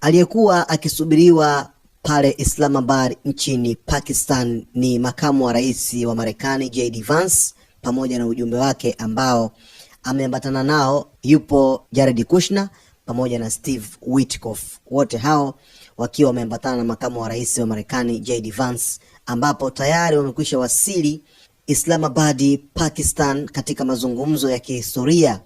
Aliyekuwa akisubiriwa pale Islamabad nchini Pakistan ni makamu wa rais wa Marekani JD Vance pamoja na ujumbe wake ambao ameambatana nao. Yupo Jared Kushner pamoja na Steve Witkoff, wote hao wakiwa wameambatana na makamu wa rais wa Marekani JD Vance, ambapo tayari wamekwisha wasili Islamabad, Pakistan, katika mazungumzo ya kihistoria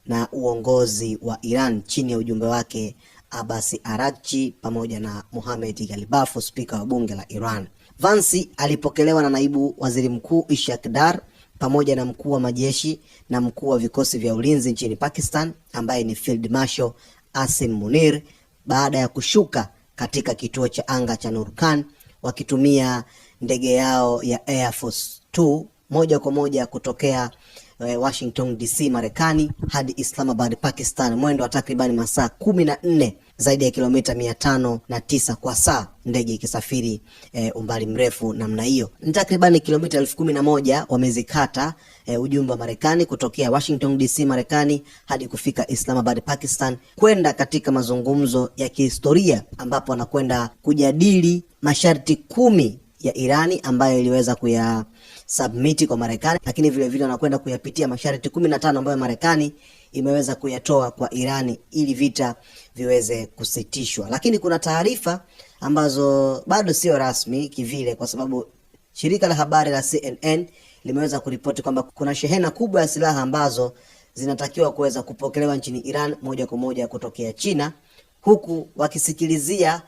na uongozi wa Iran chini ya ujumbe wake Abbas Araghchi pamoja na Mohammad Ghalibaf, spika wa bunge la Iran. Vance alipokelewa na naibu waziri mkuu Ishaq Dar pamoja na mkuu wa majeshi na mkuu wa vikosi vya ulinzi nchini Pakistan ambaye ni Field Marshal Asim Munir, baada ya kushuka katika kituo cha anga cha Nur Khan wakitumia ndege yao ya Air Force 2 moja kwa moja kutokea Washington DC Marekani hadi Islamabad Pakistan, mwendo wa takribani masaa 14, zaidi ya kilomita 509 kwa saa, ndege ikisafiri umbali mrefu namna hiyo. Ni takribani kilomita 11,000 wamezikata ujumbe wa Marekani kutokea Washington DC Marekani hadi kufika Islamabad Pakistan, kwenda katika mazungumzo ya kihistoria ambapo wanakwenda kujadili masharti 10 ya Irani ambayo iliweza submit kwa Marekani, lakini vile vile wanakwenda kuyapitia masharti 15 ambayo Marekani imeweza kuyatoa kwa Irani ili vita viweze kusitishwa. Lakini kuna taarifa ambazo bado sio rasmi kivile, kwa sababu shirika la habari la CNN limeweza kuripoti kwamba kuna shehena kubwa ya silaha ambazo zinatakiwa kuweza kupokelewa nchini Iran moja kwa moja kutokea China, huku wakisikilizia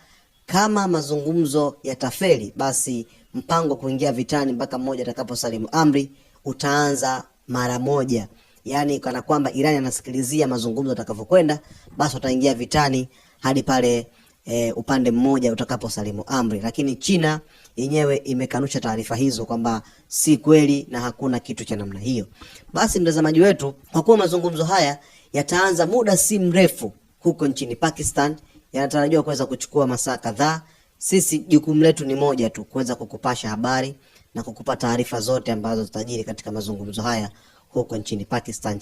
kama mazungumzo yatafeli, basi mpango kuingia vitani mpaka mmoja atakaposalimu amri utaanza mara moja. Yani kana kwamba Iran anasikilizia mazungumzo atakavyokwenda, basi wataingia vitani hadi pale upande mmoja utakaposalimu amri. Lakini China yenyewe imekanusha taarifa hizo kwamba si kweli na hakuna kitu cha namna hiyo. Basi mtazamaji wetu, kwa kuwa mazungumzo haya yataanza muda si mrefu huko nchini Pakistan, yanatarajiwa kuweza kuchukua masaa kadhaa, sisi jukumu letu ni moja tu, kuweza kukupasha habari na kukupa taarifa zote ambazo zitajiri katika mazungumzo haya huko nchini Pakistan.